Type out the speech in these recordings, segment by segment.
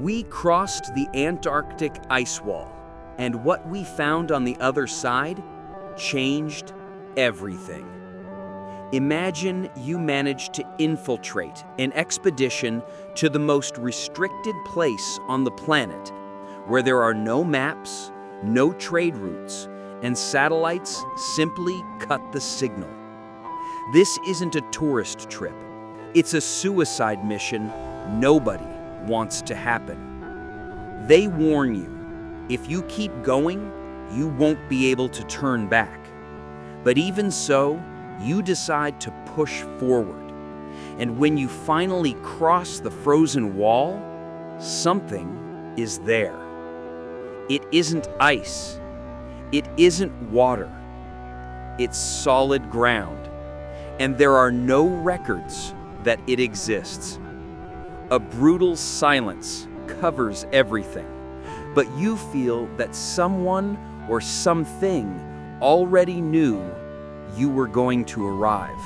We crossed the Antarctic ice wall, and what we found on the other side changed everything. Imagine you managed to infiltrate an expedition to the most restricted place on the planet, where there are no maps, no trade routes, and satellites simply cut the signal. This isn't a tourist trip. It's a suicide mission nobody wants to happen. They warn you, if you keep going, you won't be able to turn back. But even so, you decide to push forward. And when you finally cross the frozen wall, something is there. It isn't ice. It isn't water. It's solid ground. And there are no records that it exists. A brutal silence covers everything. But you feel that someone or something already knew you were going to arrive.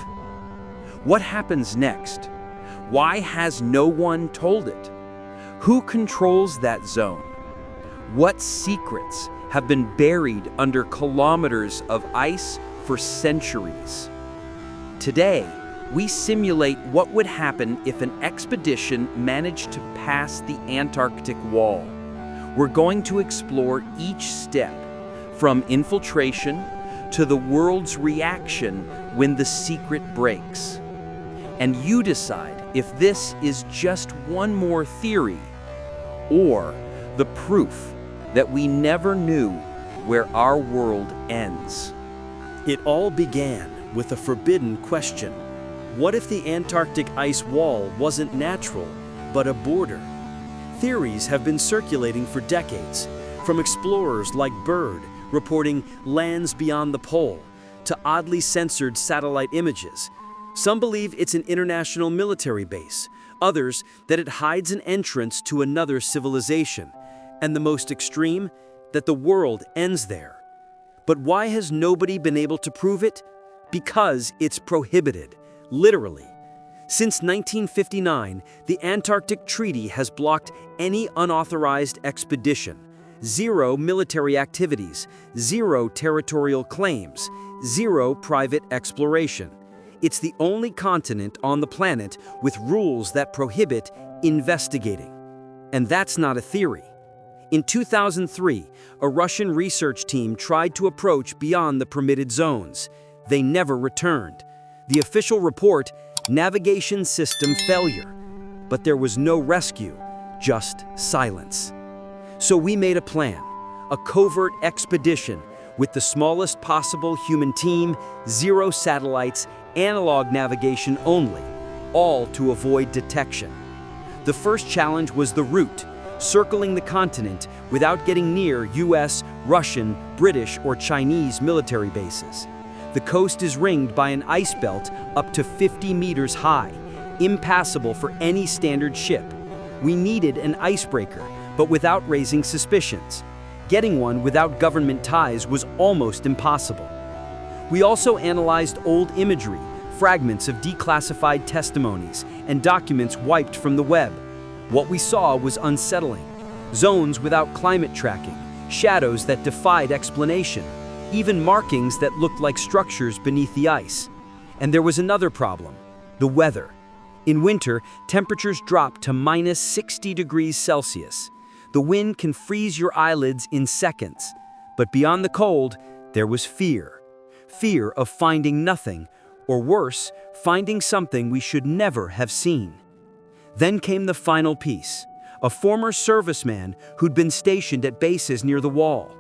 What happens next? Why has no one told it? Who controls that zone? What secrets have been buried under kilometers of ice for centuries? Today, we simulate what would happen if an expedition managed to pass the Antarctic wall. We're going to explore each step, from infiltration to the world's reaction when the secret breaks. And you decide if this is just one more theory or the proof that we never knew where our world ends. It all began with a forbidden question. What if the Antarctic ice wall wasn't natural, but a border? Theories have been circulating for decades, from explorers like Byrd reporting lands beyond the pole, to oddly censored satellite images. Some believe it's an international military base, others that it hides an entrance to another civilization, and the most extreme, that the world ends there. But why has nobody been able to prove it? Because it's prohibited, literally. Since 1959, the Antarctic Treaty has blocked any unauthorized expedition. Zero military activities, zero territorial claims, zero private exploration. It's the only continent on the planet with rules that prohibit investigating. And that's not a theory. In 2003, a Russian research team tried to approach beyond the permitted zones. They never returned. The official report, navigation system failure. But there was no rescue, just silence. So we made a plan, a covert expedition with the smallest possible human team, zero satellites, analog navigation only, all to avoid detection. The first challenge was the route, circling the continent without getting near US, Russian, British, or Chinese military bases. The coast is ringed by an ice belt up to 50 meters high, impassable for any standard ship. We needed an icebreaker, but without raising suspicions. Getting one without government ties was almost impossible. We also analyzed old imagery, fragments of declassified testimonies, and documents wiped from the web. What we saw was unsettling. Zones without climate tracking, shadows that defied explanation, even markings that looked like structures beneath the ice. And there was another problem, the weather. In winter, temperatures drop to minus 60 degrees Celsius. The wind can freeze your eyelids in seconds. But beyond the cold, there was fear. Fear of finding nothing, or worse, finding something we should never have seen. Then came the final piece, a former serviceman who'd been stationed at bases near the wall.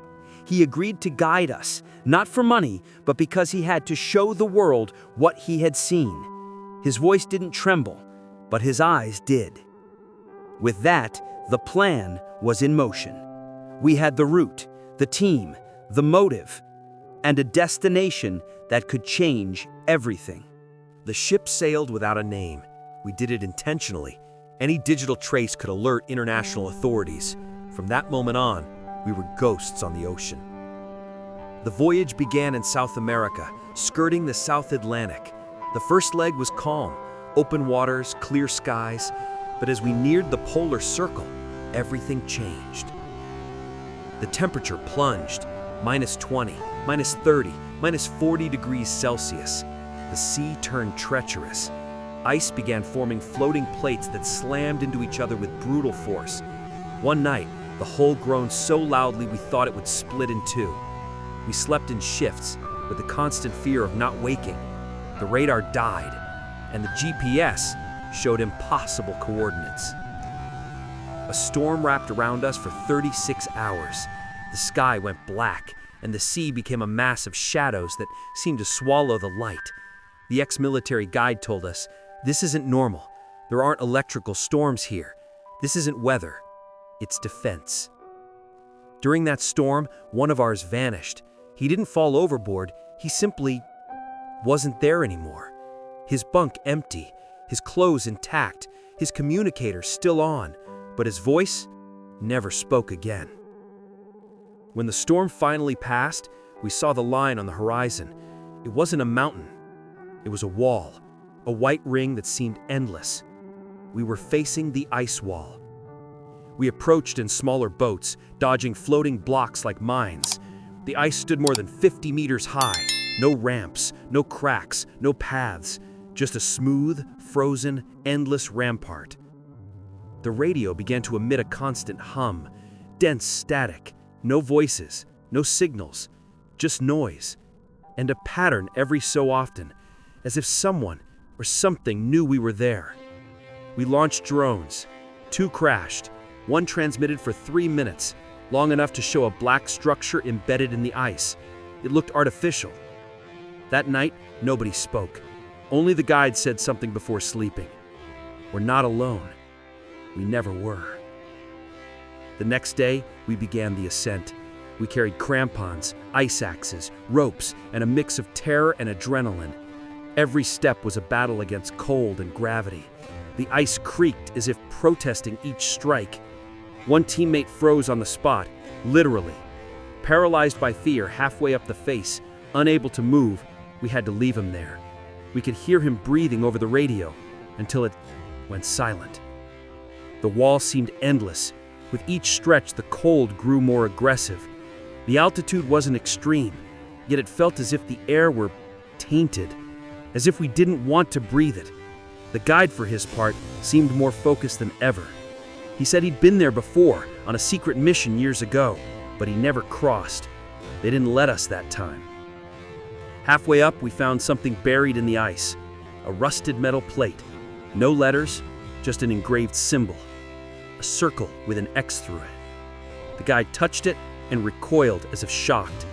He agreed to guide us, not for money, but because he had to show the world what he had seen. His voice didn't tremble, but his eyes did. With that, the plan was in motion. We had the route, the team, the motive, and a destination that could change everything. The ship sailed without a name. We did it intentionally. Any digital trace could alert international authorities. From that moment on, we were ghosts on the ocean. The voyage began in South America, skirting the South Atlantic. The first leg was calm, open waters, clear skies. But as we neared the polar circle, everything changed. The temperature plunged, -20, -30, -40 degrees Celsius. The sea turned treacherous. Ice began forming floating plates that slammed into each other with brutal force. One night, the hull groaned so loudly we thought it would split in two. We slept in shifts, with the constant fear of not waking. The radar died, and the GPS showed impossible coordinates. A storm wrapped around us for 36 hours. The sky went black, and the sea became a mass of shadows that seemed to swallow the light. The ex-military guide told us, "This isn't normal. There aren't electrical storms here. This isn't weather. It's defense." During that storm, one of ours vanished. He didn't fall overboard, he simply wasn't there anymore. His bunk empty, his clothes intact, his communicator still on, but his voice never spoke again. When the storm finally passed, we saw the line on the horizon. It wasn't a mountain. It was a wall, a white ring that seemed endless. We were facing the ice wall. We approached in smaller boats, dodging floating blocks like mines. The ice stood more than 50 meters high. No ramps, no cracks, no paths. Just a smooth, frozen, endless rampart. The radio began to emit a constant hum, dense static, no voices, no signals, just noise, and a pattern every so often, as if someone or something knew we were there. We launched drones. 2 crashed. 1 transmitted for 3 minutes, long enough to show a black structure embedded in the ice. It looked artificial. That night, nobody spoke. Only the guide said something before sleeping. We're not alone. We never were. The next day, we began the ascent. We carried crampons, ice axes, ropes, and a mix of terror and adrenaline. Every step was a battle against cold and gravity. The ice creaked as if protesting each strike. One teammate froze on the spot, literally. Paralyzed by fear halfway up the face, unable to move, we had to leave him there. We could hear him breathing over the radio until it went silent. The wall seemed endless. With each stretch, the cold grew more aggressive. The altitude wasn't extreme, yet it felt as if the air were tainted, as if we didn't want to breathe it. The guide, for his part, seemed more focused than ever. He said he'd been there before, on a secret mission years ago, but he never crossed. They didn't let us that time. Halfway up, we found something buried in the ice, a rusted metal plate. No letters, just an engraved symbol, a circle with an X through it. The guide touched it and recoiled as if shocked.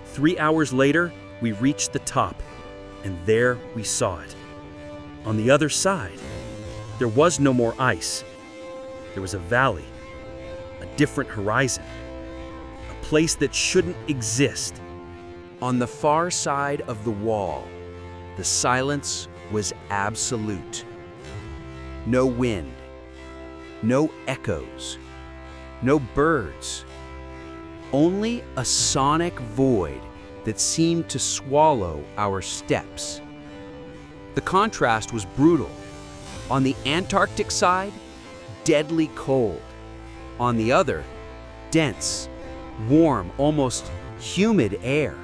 3 hours later, we reached the top, and there we saw it. On the other side, there was no more ice. There was a valley, a different horizon, a place that shouldn't exist. On the far side of the wall, the silence was absolute. No wind, no echoes, no birds, only a sonic void that seemed to swallow our steps. The contrast was brutal. On the Antarctic side, deadly cold. On the other, dense, warm, almost humid air,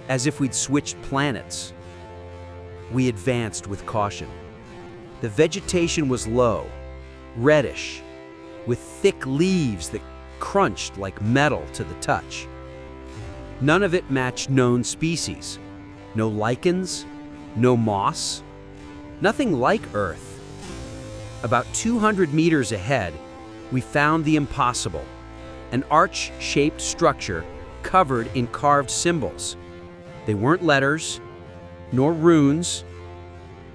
as if we'd switched planets. We advanced with caution. The vegetation was low, reddish, with thick leaves that crunched like metal to the touch. None of it matched known species. No lichens, no moss, nothing like Earth. About 200 meters ahead, we found the impossible, an arch-shaped structure covered in carved symbols. They weren't letters, nor runes.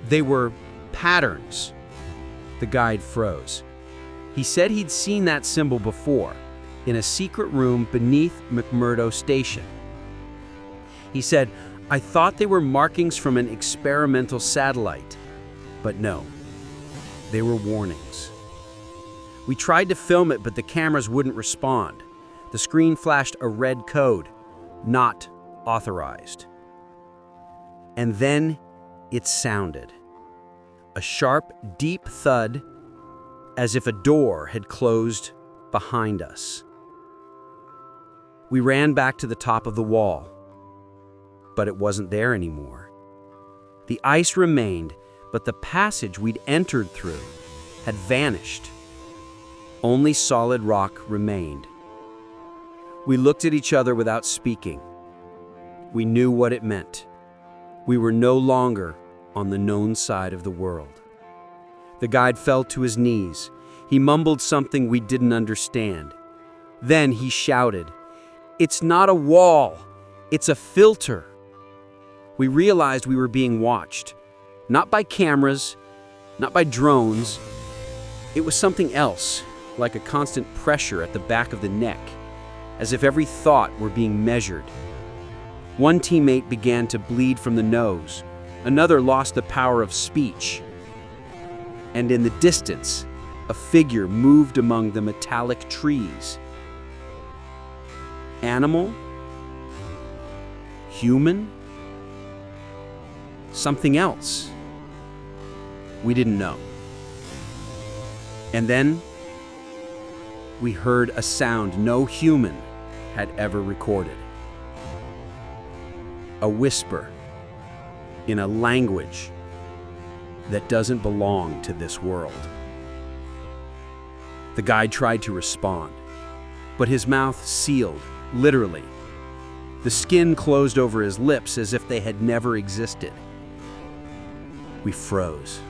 They were patterns. The guide froze. He said he'd seen that symbol before, in a secret room beneath McMurdo Station. He said, "I thought they were markings from an experimental satellite." But no, they were warnings. We tried to film it, but the cameras wouldn't respond. The screen flashed a red code, not authorized. And then it sounded. A sharp, deep thud, as if a door had closed behind us. We ran back to the top of the wall, but it wasn't there anymore. The ice remained, but the passage we'd entered through had vanished. Only solid rock remained. We looked at each other without speaking. We knew what it meant. We were no longer on the known side of the world. The guide fell to his knees. He mumbled something we didn't understand. Then he shouted, "It's not a wall, it's a filter." We realized we were being watched, not by cameras, not by drones. It was something else, like a constant pressure at the back of the neck, as if every thought were being measured. One teammate began to bleed from the nose. Another lost the power of speech. And in the distance, a figure moved among the metallic trees. Animal? Human? Something else? We didn't know. And then we heard a sound no human had ever recorded. A whisper in a language that doesn't belong to this world. The guide tried to respond, but his mouth sealed, literally. The skin closed over his lips as if they had never existed. We froze.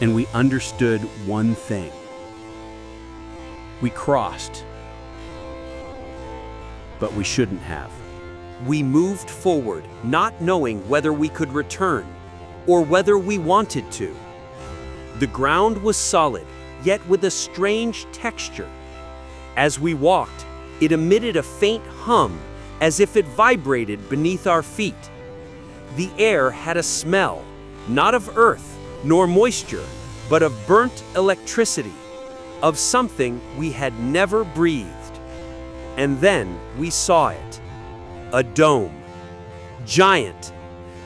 And we understood one thing. We crossed, but we shouldn't have. We moved forward, not knowing whether we could return or whether we wanted to. The ground was solid, yet with a strange texture. As we walked, it emitted a faint hum, as if it vibrated beneath our feet. The air had a smell, not of earth nor moisture, but of burnt electricity, of something we had never breathed. And then we saw it. A dome. Giant,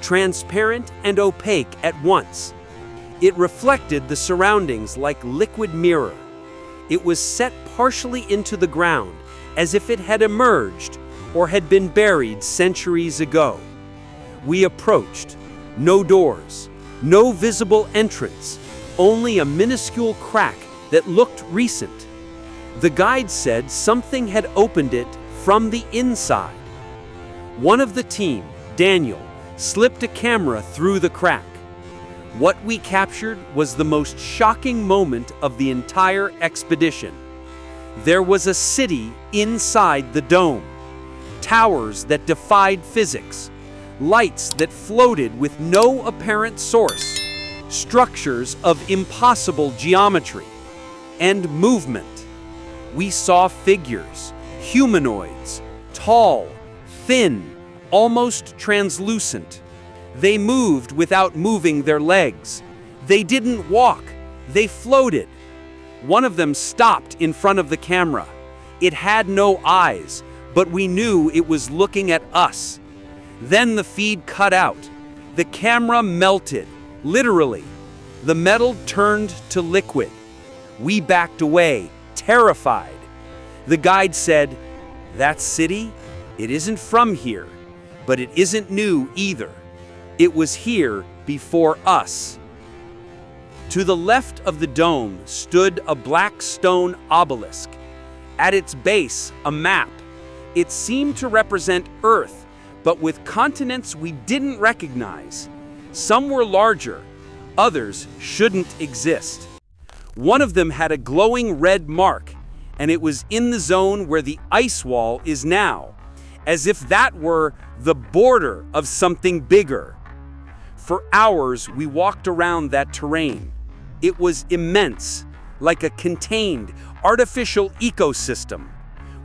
transparent and opaque at once. It reflected the surroundings like liquid mirror. It was set partially into the ground, as if it had emerged or had been buried centuries ago. We approached. No doors, no visible entrance, only a minuscule crack that looked recent. The guide said something had opened it from the inside. One of the team, Daniel, slipped a camera through the crack. What we captured was the most shocking moment of the entire expedition. There was a city inside the dome, towers that defied physics, lights that floated with no apparent source, structures of impossible geometry, and movement. We saw figures, humanoids, tall, thin, almost translucent. They moved without moving their legs. They didn't walk, they floated. One of them stopped in front of the camera. It had no eyes, but we knew it was looking at us. Then the feed cut out. The camera melted, literally. The metal turned to liquid. We backed away, terrified. The guide said, "That city? It isn't from here, but it isn't new either. It was here before us." To the left of the dome stood a black stone obelisk. At its base, a map. It seemed to represent Earth, but with continents we didn't recognize. Some were larger, others shouldn't exist. One of them had a glowing red mark, and it was in the zone where the ice wall is now, as if that were the border of something bigger. For hours, we walked around that terrain. It was immense, like a contained, artificial ecosystem.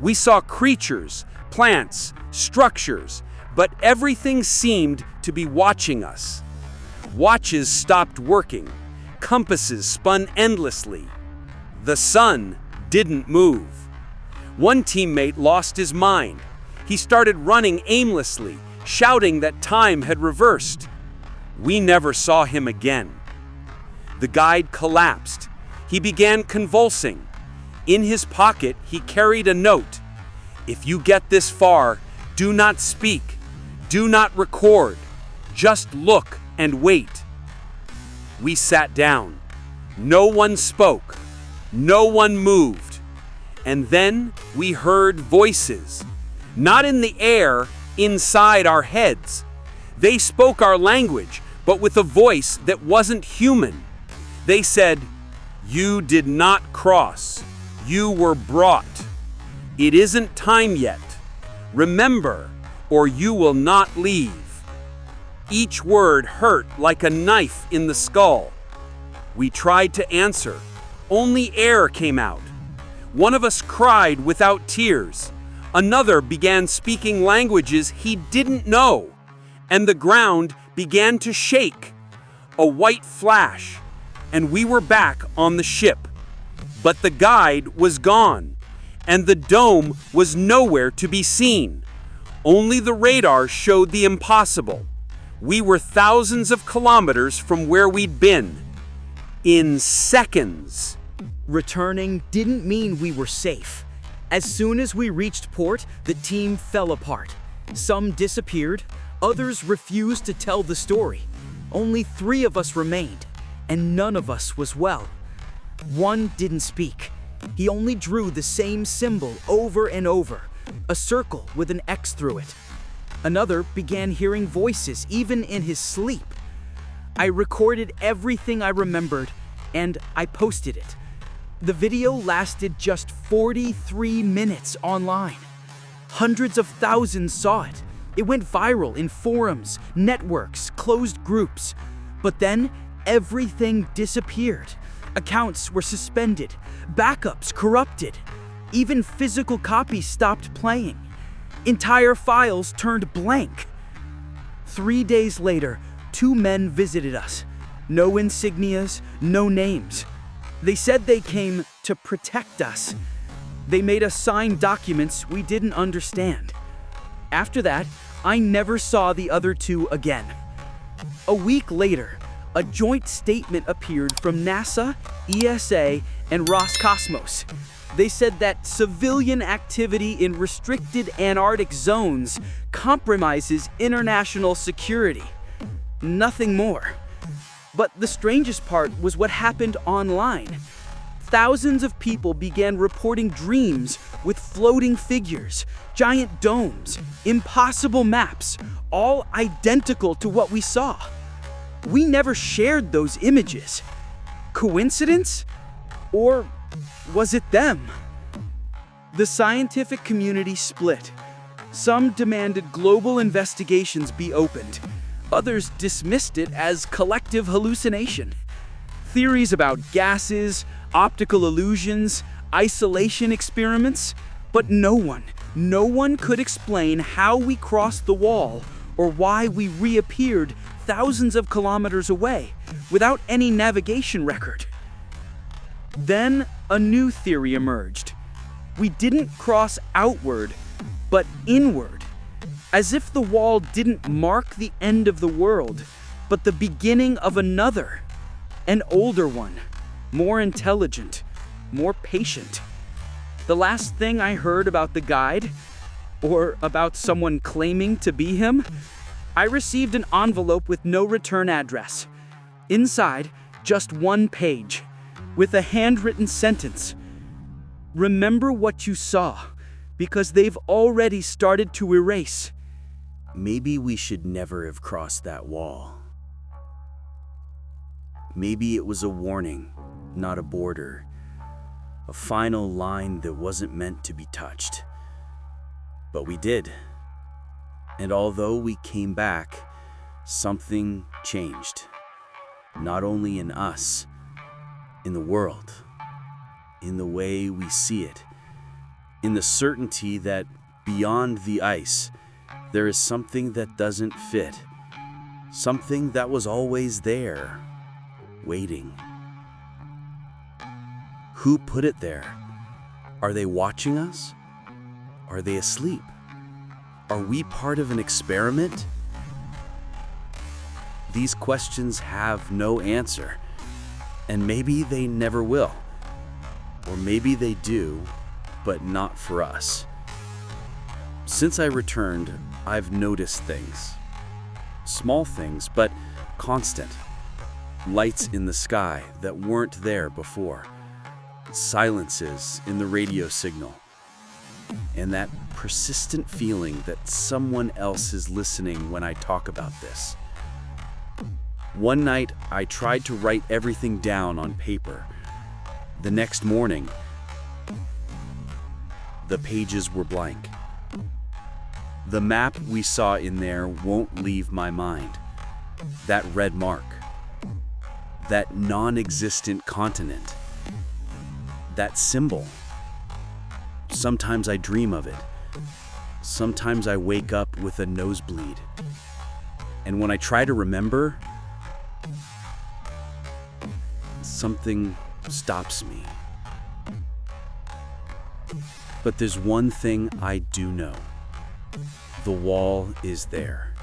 We saw creatures, plants, structures, but everything seemed to be watching us. Watches stopped working. Compasses spun endlessly. The sun didn't move. One teammate lost his mind. He started running aimlessly, shouting that time had reversed. We never saw him again. The guide collapsed. He began convulsing. In his pocket, he carried a note. "If you get this far, do not speak. Do not record. Just look and wait." We sat down. No one spoke. No one moved. And then we heard voices. Not in the air, inside our heads. They spoke our language, but with a voice that wasn't human. They said, "You did not cross. You were brought. It isn't time yet. Remember, or you will not leave." Each word hurt like a knife in the skull. We tried to answer. Only air came out. One of us cried without tears. Another began speaking languages he didn't know. And the ground began to shake. A white flash, and we were back on the ship. But the guide was gone, and the dome was nowhere to be seen. Only the radar showed the impossible. We were thousands of kilometers from where we'd been. In seconds. Returning didn't mean we were safe. As soon as we reached port, the team fell apart. Some disappeared, others refused to tell the story. Only 3 of us remained, and none of us was well. One didn't speak. He only drew the same symbol over and over, a circle with an X through it. Another began hearing voices even in his sleep. I recorded everything I remembered, and I posted it. The video lasted just 43 minutes online. Hundreds of thousands saw it. It went viral in forums, networks, closed groups. But then, everything disappeared. Accounts were suspended, backups corrupted. Even physical copies stopped playing. Entire files turned blank. 3 days later, 2 men visited us. No insignias, no names. They said they came to protect us. They made us sign documents we didn't understand. After that, I never saw the other 2 again. A week later, a joint statement appeared from NASA, ESA, and Roscosmos. They said that civilian activity in restricted Antarctic zones compromises international security. Nothing more. But the strangest part was what happened online. Thousands of people began reporting dreams with floating figures, giant domes, impossible maps, all identical to what we saw. We never shared those images. Coincidence? Or was it them? The scientific community split. Some demanded global investigations be opened. Others dismissed it as collective hallucination. Theories about gases, optical illusions, isolation experiments, but no one could explain how we crossed the wall or why we reappeared thousands of kilometers away without any navigation record. Then a new theory emerged. We didn't cross outward, but inward, as if the wall didn't mark the end of the world, but the beginning of another, an older one, more intelligent, more patient. The last thing I heard about the guide, or about someone claiming to be him, I received an envelope with no return address. Inside, just 1 page, with a handwritten sentence. Remember what you saw, because they've already started to erase. Maybe we should never have crossed that wall. Maybe it was a warning, not a border. A final line that wasn't meant to be touched. But we did. And although we came back, something changed. Not only in us, in the world, in the way we see it, in the certainty that beyond the ice, there is something that doesn't fit, something that was always there, waiting. Who put it there? Are they watching us? Are they asleep? Are we part of an experiment? These questions have no answer. And maybe they never will. Or maybe they do, but not for us. Since I returned, I've noticed things. Small things, but constant. Lights in the sky that weren't there before. Silences in the radio signal. And that persistent feeling that someone else is listening when I talk about this. One night, I tried to write everything down on paper. The next morning, the pages were blank. The map we saw in there won't leave my mind. That red mark. That non-existent continent. That symbol. Sometimes I dream of it. Sometimes I wake up with a nosebleed. And when I try to remember, something stops me. But there's one thing I do know. The wall is there.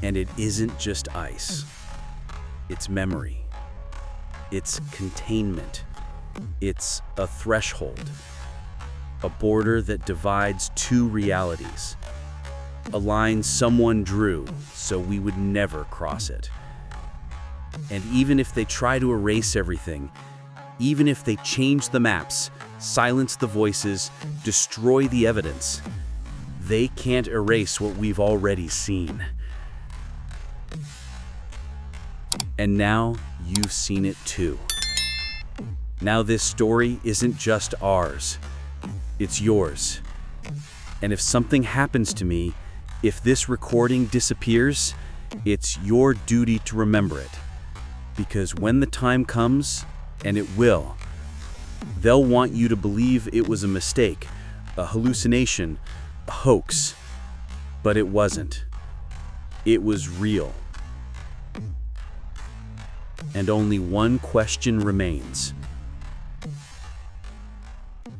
And it isn't just ice. It's memory. It's containment. It's a threshold. A border that divides two realities. A line someone drew so we would never cross it. And even if they try to erase everything, even if they change the maps, silence the voices, destroy the evidence, they can't erase what we've already seen. And now you've seen it too. Now this story isn't just ours, it's yours. And if something happens to me, if this recording disappears, it's your duty to remember it. Because when the time comes, and it will, they'll want you to believe it was a mistake, a hallucination, a hoax. But it wasn't. It was real. And only one question remains.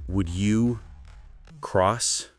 Would you cross?